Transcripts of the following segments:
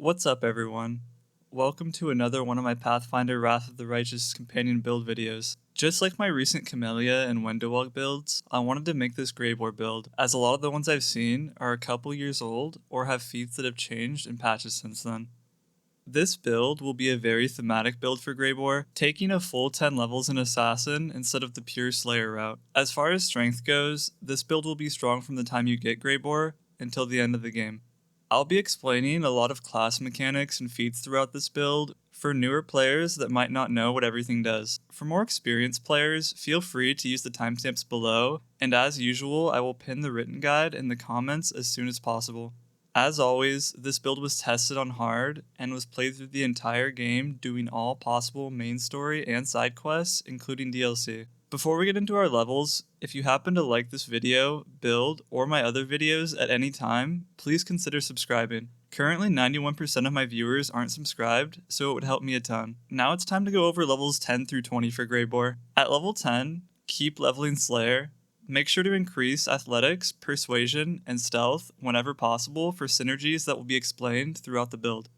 What's up, everyone? Welcome to another one of my Pathfinder Wrath of the Righteous companion build videos. Just like my recent Camellia and Wendowog builds, I wanted to make this Greybor build, as a lot of the ones I've seen are a couple years old or have feats that have changed in patches since then. This build will be a very thematic build for Greybor, taking a full 10 levels in Assassin instead of the pure Slayer route. As far as strength goes, this build will be strong from the time you get Greybor until the end of the game. I'll be explaining a lot of class mechanics and feats throughout this build for newer players that might not know what everything does. For more experienced players, feel free to use the timestamps below, and as usual, I will pin the written guide in the comments as soon as possible. As always, this build was tested on hard and was played through the entire game, doing all possible main story and side quests, including DLC. Before we get into our levels, if you happen to like this video, build, or my other videos at any time, please consider subscribing. Currently 91% of my viewers aren't subscribed, so it would help me a ton. Now it's time to go over levels 10 through 20 for Greybor. At level 10, keep leveling Slayer. Make sure to increase Athletics, Persuasion, and Stealth whenever possible for synergies that will be explained throughout the build.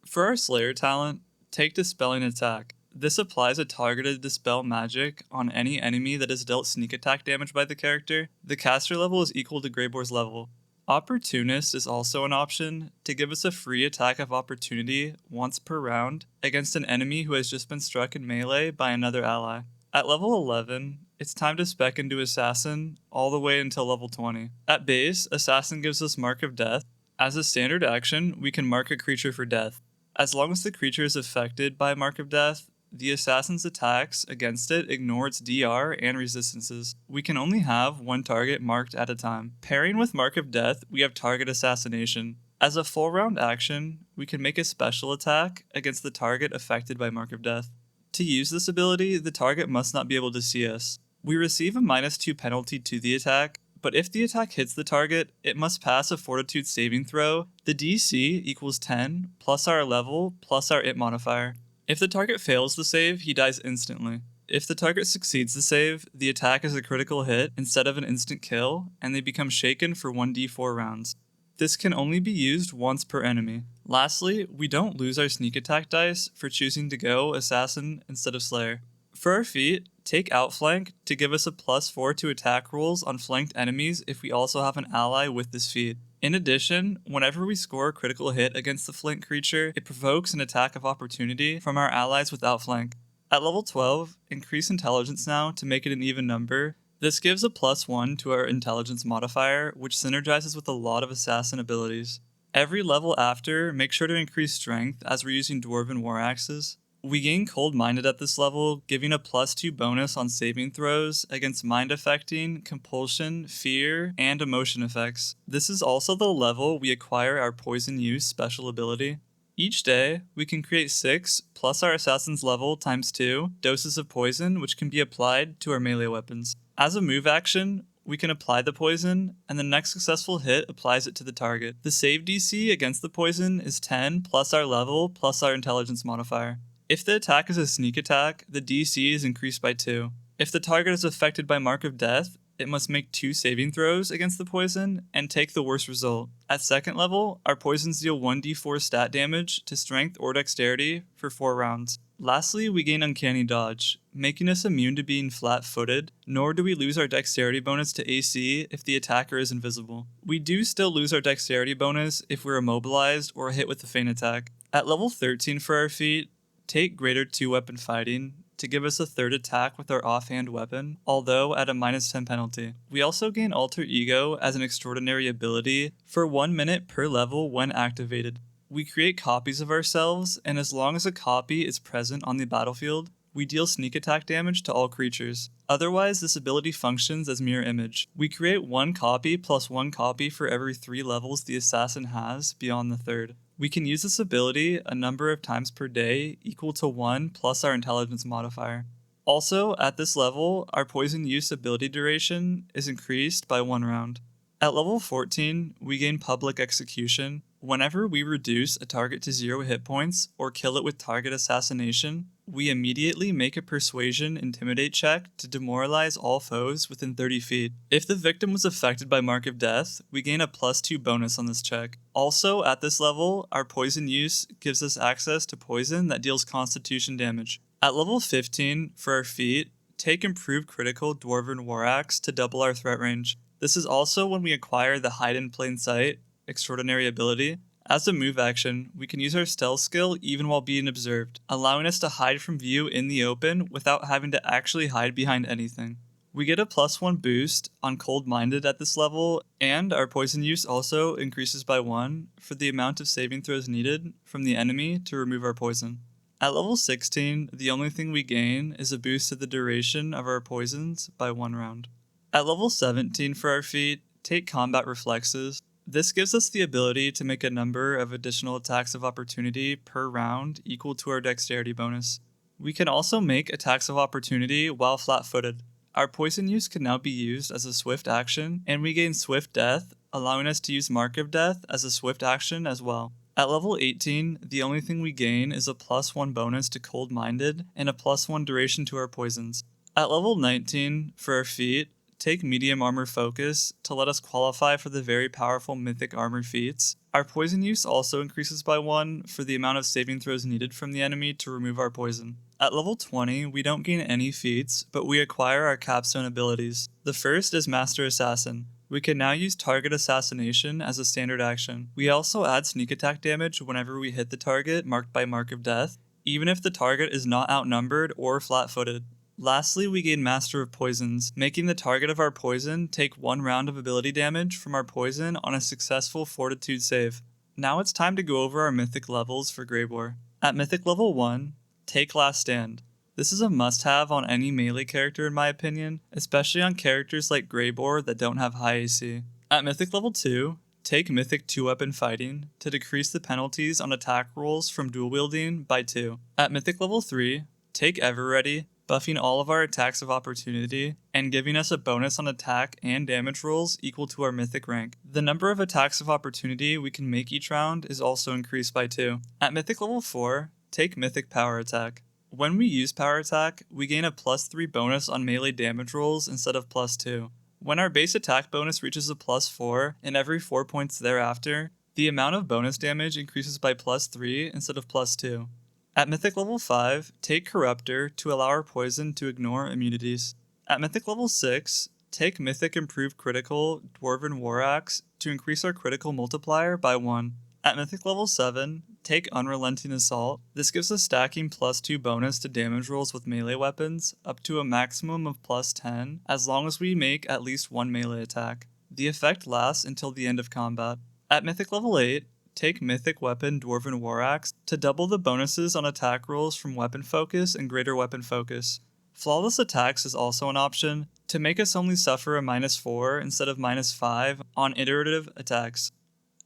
For our Slayer talent, take Dispelling Attack. This applies a targeted Dispel magic on any enemy that is dealt sneak attack damage by the character. The caster level is equal to Greybor's level. Opportunist is also an option to give us a free attack of opportunity once per round against an enemy who has just been struck in melee by another ally. At level 11, it's time to spec into Assassin all the way until level 20. At base, Assassin gives us Mark of Death. As a standard action, we can mark a creature for death. As long as the creature is affected by Mark of Death, the assassin's attacks against it ignore its DR and resistances. We can only have one target marked at a time. Pairing with Mark of Death, we have Target Assassination. As a full round action, we can make a special attack against the target affected by Mark of Death. To use this ability, the target must not be able to see us. We receive a -2 penalty to the attack, but if the attack hits the target, it must pass a Fortitude saving throw. The DC equals 10 plus our level plus our IT modifier. If the target fails the save, he dies instantly. If the target succeeds the save, the attack is a critical hit instead of an instant kill, and they become shaken for 1d4 rounds. This can only be used once per enemy. Lastly, we don't lose our sneak attack dice for choosing to go Assassin instead of Slayer. For our feat, take Outflank to give us a +4 to attack rolls on flanked enemies if we also have an ally with this feat. In addition, whenever we score a critical hit against the flank creature, it provokes an attack of opportunity from our allies with Outflank. At level 12, increase Intelligence now to make it an even number. This gives a +1 to our Intelligence modifier, which synergizes with a lot of Assassin abilities. Every level after, make sure to increase Strength as we're using Dwarven War Axes. We gain Cold-Minded at this level, giving a +2 bonus on saving throws against mind affecting, compulsion, fear, and emotion effects. This is also the level we acquire our Poison Use special ability. Each day, we can create 6 plus our Assassin's level ×2 doses of poison, which can be applied to our melee weapons. As a move action, we can apply the poison, and the next successful hit applies it to the target. The save DC against the poison is 10 plus our level plus our Intelligence modifier. If the attack is a sneak attack, the DC is increased by 2. If the target is affected by Mark of Death, it must make 2 saving throws against the poison and take the worst result. At second level, our poisons deal 1d4 stat damage to strength or dexterity for 4 rounds. Lastly, we gain Uncanny Dodge, making us immune to being flat-footed, nor do we lose our dexterity bonus to AC if the attacker is invisible. We do still lose our dexterity bonus if we're immobilized or hit with a feint attack. At level 13 for our feat, take Greater 2-Weapon Fighting to give us a third attack with our offhand weapon, although at a -10 penalty. We also gain Alter Ego as an extraordinary ability for 1 minute per level when activated. We create copies of ourselves, and as long as a copy is present on the battlefield, we deal sneak attack damage to all creatures. Otherwise, this ability functions as mirror image. We create 1 copy plus 1 copy for every 3 levels the assassin has beyond the 3rd. We can use this ability a number of times per day equal to 1 plus our Intelligence modifier. Also, at this level, our Poison Use ability duration is increased by 1 round. At level 14, we gain Public Execution. Whenever we reduce a target to 0 hit points or kill it with target assassination, we immediately make a persuasion intimidate check to demoralize all foes within 30 feet. If the victim was affected by Mark of Death, we gain a +2 bonus on this check. Also, at this level, our poison use gives us access to poison that deals constitution damage. At level 15, for our feat, take improved critical Dwarven War Axe to double our threat range. This is also when we acquire the Hide in Plain Sight extraordinary ability. As a move action, we can use our stealth skill even while being observed, allowing us to hide from view in the open without having to actually hide behind anything. We get a +1 boost on Cold Minded at this level, and our poison use also increases by 1 for the amount of saving throws needed from the enemy to remove our poison. At level 16, the only thing we gain is a boost to the duration of our poisons by 1 round. At level 17 for our feat, take Combat Reflexes. This gives us the ability to make a number of additional attacks of opportunity per round equal to our dexterity bonus. We can also make attacks of opportunity while flat-footed. Our poison use can now be used as a swift action, and we gain Swift Death, allowing us to use Mark of Death as a swift action as well. At level 18, the only thing we gain is a +1 bonus to Cold Minded and a +1 duration to our poisons. At level 19, for our feat, take Medium Armor Focus to let us qualify for the very powerful Mythic Armor feats. Our poison use also increases by 1 for the amount of saving throws needed from the enemy to remove our poison. At level 20, we don't gain any feats, but we acquire our capstone abilities. The first is Master Assassin. We can now use target assassination as a standard action. We also add sneak attack damage whenever we hit the target marked by Mark of Death, even if the target is not outnumbered or flat-footed. Lastly, we gain Master of Poisons, making the target of our poison take 1 round of ability damage from our poison on a successful Fortitude save. Now it's time to go over our Mythic levels for Greybor. At Mythic level 1, take Last Stand. This is a must-have on any melee character in my opinion, especially on characters like Greybor that don't have high AC. At Mythic level 2, take Mythic 2-weapon fighting to decrease the penalties on attack rolls from dual wielding by 2. At Mythic level 3, take Ever Ready, buffing all of our attacks of opportunity and giving us a bonus on attack and damage rolls equal to our Mythic rank. The number of attacks of opportunity we can make each round is also increased by 2. At Mythic level 4, take Mythic Power Attack. When we use Power Attack, we gain a +3 bonus on melee damage rolls instead of +2. When our base attack bonus reaches a +4 and every 4 points thereafter, the amount of bonus damage increases by +3 instead of +2. At Mythic level 5, take Corruptor to allow our poison to ignore immunities. At Mythic level 6, take Mythic Improved Critical Dwarven War Axe to increase our critical multiplier by 1. At Mythic level 7, take Unrelenting Assault. This gives us stacking +2 bonus to damage rolls with melee weapons, up to a maximum of +10, as long as we make at least 1 melee attack. The effect lasts until the end of combat. At Mythic level 8, take Mythic Weapon Dwarven War Axe to double the bonuses on attack rolls from Weapon Focus and Greater Weapon Focus. Flawless Attacks is also an option to make us only suffer a -4 instead of -5 on iterative attacks.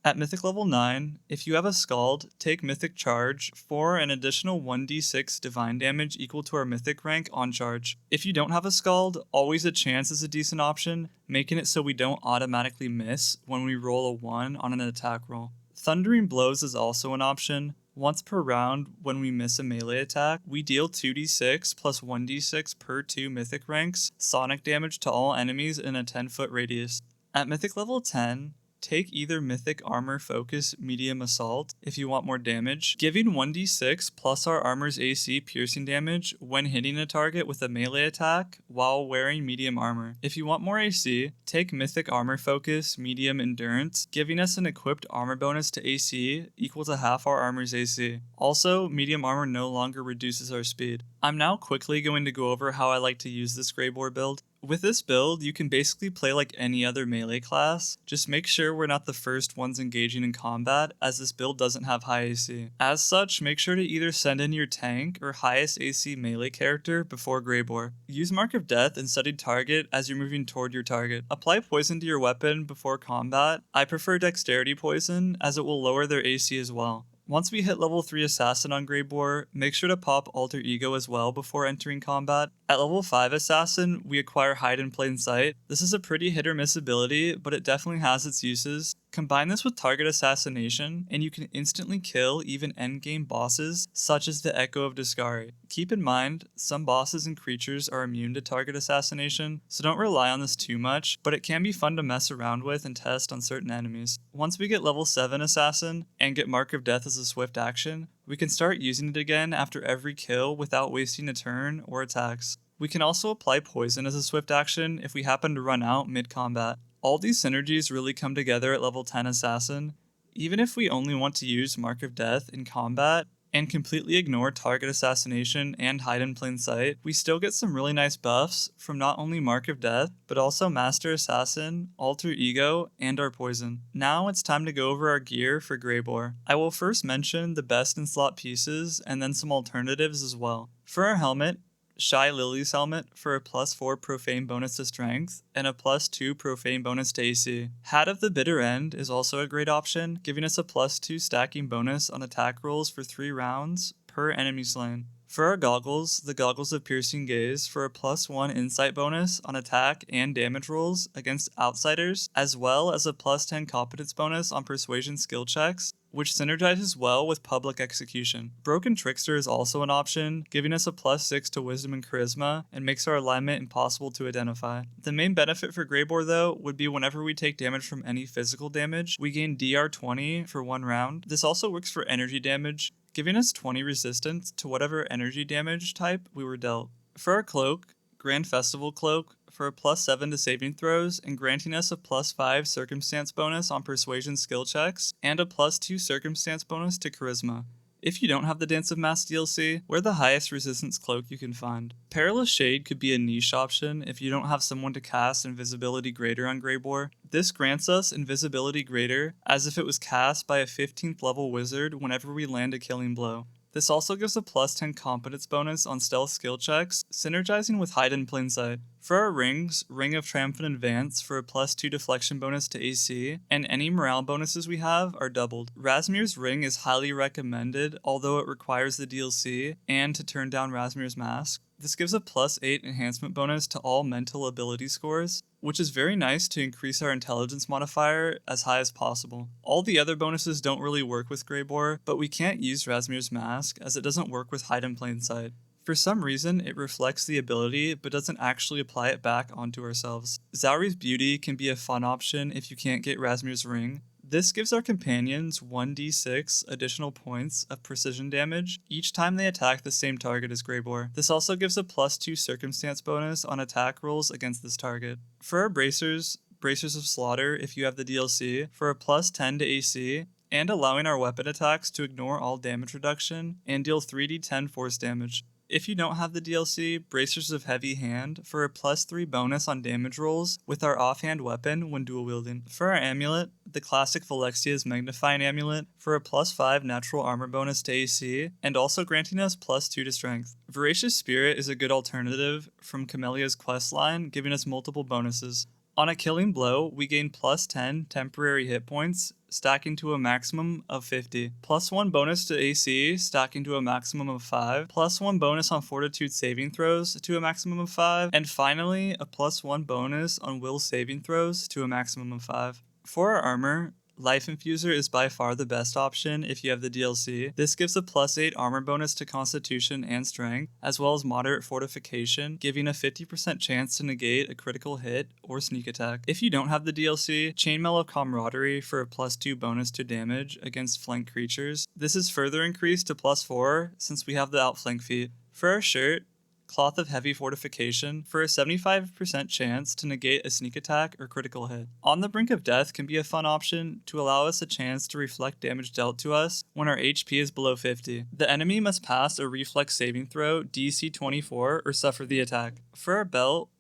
At Mythic level 9, if you have a Scald, take Mythic Charge for an additional 1d6 divine damage equal to our Mythic rank on charge. If you don't have a Scald, Always a Chance is a decent option, making it so we don't automatically miss when we roll a 1 on an attack roll. Thundering Blows is also an option. Once per round, when we miss a melee attack, we deal 2d6 plus 1d6 per 2 Mythic ranks, sonic damage to all enemies in a 10-foot radius. At Mythic level 10, take either Mythic Armor Focus Medium Assault if you want more damage, giving 1d6 plus our armor's AC piercing damage when hitting a target with a melee attack while wearing medium armor. If you want more AC, take Mythic Armor Focus Medium Endurance, giving us an equipped armor bonus to AC equal to half our armor's AC. Also, medium armor no longer reduces our speed. I'm now quickly going to go over how I like to use this Greybor build. With this build, you can basically play like any other melee class, just make sure we're not the first ones engaging in combat, as this build doesn't have high AC. As such, make sure to either send in your tank or highest AC melee character before Greybor. Use Mark of Death and Studied Target as you're moving toward your target. Apply poison to your weapon before combat. I prefer Dexterity Poison, as it will lower their AC as well. Once we hit level 3 Assassin on Greybor, make sure to pop Alter Ego as well before entering combat. At level 5 Assassin, we acquire Hide in Plain Sight. This is a pretty hit or miss ability, but it definitely has its uses. Combine this with target assassination, and you can instantly kill even endgame bosses, such as the Echo of Discari. Keep in mind, some bosses and creatures are immune to target assassination, so don't rely on this too much, but it can be fun to mess around with and test on certain enemies. Once we get level 7 Assassin, and get Mark of Death as a swift action, we can start using it again after every kill without wasting a turn or attacks. We can also apply Poison as a swift action if we happen to run out mid-combat. All these synergies really come together at level 10 Assassin. Even if we only want to use Mark of Death in combat and completely ignore target assassination and hide in plain sight, we still get some really nice buffs from not only Mark of Death, but also Master Assassin, Alter Ego, and our Poison. Now it's time to go over our gear for Greybor. I will first mention the best in slot pieces and then some alternatives as well. For our helmet, Shy Lily's helmet for a +4 profane bonus to strength and a +2 profane bonus to AC. Hat of the Bitter End is also a great option, giving us a +2 stacking bonus on attack rolls for 3 rounds per enemy slain. For our goggles, the Goggles of Piercing Gaze for a +1 insight bonus on attack and damage rolls against outsiders, as well as a +10 competence bonus on persuasion skill checks, which synergizes well with public execution. Broken Trickster is also an option, giving us a +6 to wisdom and charisma, and makes our alignment impossible to identify. The main benefit for Greybor though would be whenever we take damage from any physical damage, we gain DR 20 for 1 round. This also works for energy damage, giving us 20 resistance to whatever energy damage type we were dealt. For our cloak, Grand Festival Cloak for a +7 to saving throws and granting us a +5 circumstance bonus on persuasion skill checks and a +2 circumstance bonus to charisma. If you don't have the Dance of Mass DLC, wear the highest resistance cloak you can find. Perilous Shade could be a niche option if you don't have someone to cast Invisibility Greater on Greybor. This grants us Invisibility Greater as if it was cast by a 15th level wizard whenever we land a killing blow. This also gives a +10 competence bonus on stealth skill checks, synergizing with hide in plain sight. For our rings, Ring of Triumphant Advance for a +2 deflection bonus to AC, and any morale bonuses we have are doubled. Razmir's Ring is highly recommended, although it requires the DLC and to turn down Razmir's Mask. This gives a +8 enhancement bonus to all mental ability scores, which is very nice to increase our intelligence modifier as high as possible. All the other bonuses don't really work with Greybor, but we can't use Razmir's Mask as it doesn't work with hide in plain sight. For some reason, it reflects the ability, but doesn't actually apply it back onto ourselves. Zauri's Beauty can be a fun option if you can't get Razmir's Ring. This gives our companions 1d6 additional points of precision damage each time they attack the same target as Greybor. This also gives a +2 circumstance bonus on attack rolls against this target. For our Bracers of Slaughter if you have the DLC, for a +10 to AC, and allowing our weapon attacks to ignore all damage reduction and deal 3d10 force damage. If you don't have the DLC, Bracers of Heavy Hand for a +3 bonus on damage rolls with our offhand weapon when dual wielding. For our amulet, the classic Valexia's Magnifying Amulet for a +5 natural armor bonus to AC, and also granting us +2 to strength. Voracious Spirit is a good alternative from Camellia's questline, giving us multiple bonuses. On a killing blow, we gain +10 temporary hit points, stacking to a maximum of 50. +1 bonus to AC, stacking to a maximum of 5. +1 bonus on Fortitude saving throws to a maximum of 5. And finally, a +1 bonus on Will saving throws to a maximum of 5. For our armor, Life Infuser is by far the best option if you have the DLC. This gives a +8 armor bonus to Constitution and Strength, as well as moderate fortification, giving a 50% chance to negate a critical hit or sneak attack. If you don't have the DLC, Chainmail of Camaraderie for a +2 bonus to damage against flank creatures. This is further increased to +4 since we have the outflank feat. For our shirt, Cloth of Heavy Fortification for a 75% chance to negate a sneak attack or critical hit. On the Brink of Death can be a fun option to allow us a chance to reflect damage dealt to us when our HP is below 50. The enemy must pass a reflex saving throw DC 24 or suffer the attack. For our Belt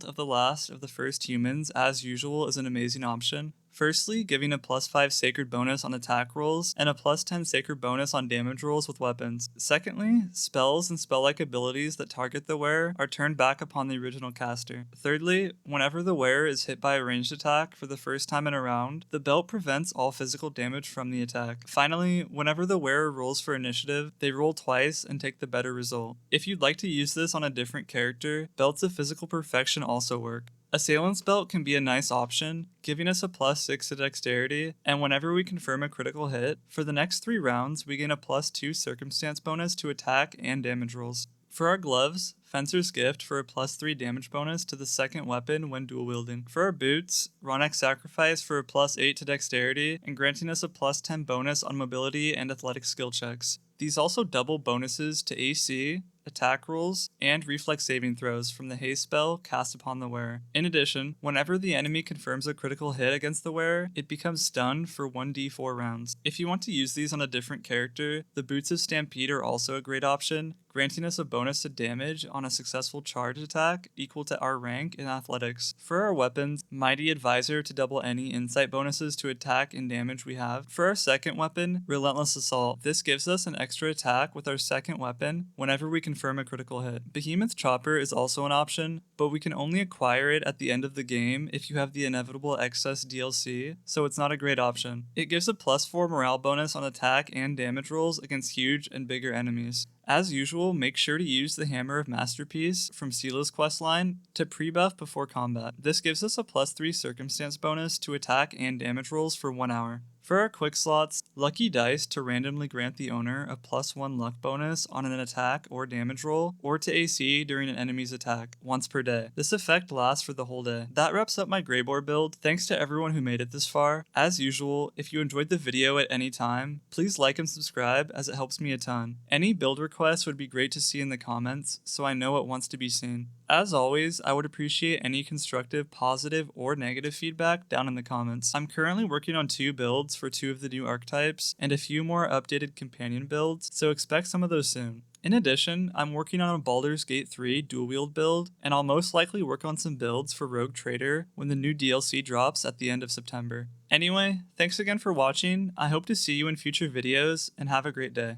of the Last of the First Humans, as usual, is an amazing option. Firstly, giving a +5 sacred bonus on attack rolls and a +10 sacred bonus on damage rolls with weapons. Secondly, spells and spell-like abilities that target the wearer are turned back upon the original caster. Thirdly, whenever the wearer is hit by a ranged attack for the first time in a round, the belt prevents all physical damage from the attack. Finally, whenever the wearer rolls for initiative, they roll twice and take the better result. If you'd like to use this on a different character, belts of physical perfection also work. Assailant's Belt can be a nice option, giving us a +6 to dexterity, and whenever we confirm a critical hit, for the next 3 rounds we gain a +2 circumstance bonus to attack and damage rolls. For our gloves, Fencer's Gift for a +3 damage bonus to the second weapon when dual wielding. For our boots, Ronek's Sacrifice for a +8 to dexterity and granting us a +10 bonus on mobility and athletic skill checks. These also double bonuses to AC, attack rolls, and reflex saving throws from the haste spell cast upon the wearer. In addition, whenever the enemy confirms a critical hit against the wearer, it becomes stunned for 1d4 rounds. If you want to use these on a different character, the Boots of Stampede are also a great option, granting us a bonus to damage on a successful charge attack equal to our rank in athletics. For our weapons, Mighty Advisor to double any insight bonuses to attack and damage we have. For our second weapon, Relentless Assault. This gives us an extra attack with our second weapon whenever we confirm a critical hit. Behemoth Chopper is also an option, but we can only acquire it at the end of the game if you have the Inevitable Excess DLC, so it's not a great option. It gives a +4 morale bonus on attack and damage rolls against huge and bigger enemies. As usual, make sure to use the Hammer of Masterpiece from Sila's questline to pre-buff before combat. This gives us a +3 circumstance bonus to attack and damage rolls for 1 hour. For our quick slots, Lucky Dice to randomly grant the owner a +1 luck bonus on an attack or damage roll, or to AC during an enemy's attack, once per day. This effect lasts for the whole day. That wraps up my Greybor build. Thanks to everyone who made it this far. As usual, if you enjoyed the video at any time, please like and subscribe as it helps me a ton. Any build requests would be great to see in the comments, so I know what wants to be seen. As always, I would appreciate any constructive, positive, or negative feedback down in the comments. I'm currently working on 2 builds for 2 of the new archetypes, and a few more updated companion builds, so expect some of those soon. In addition, I'm working on a Baldur's Gate 3 dual wield build, and I'll most likely work on some builds for Rogue Trader when the new DLC drops at the end of September. Anyway, thanks again for watching, I hope to see you in future videos, and have a great day.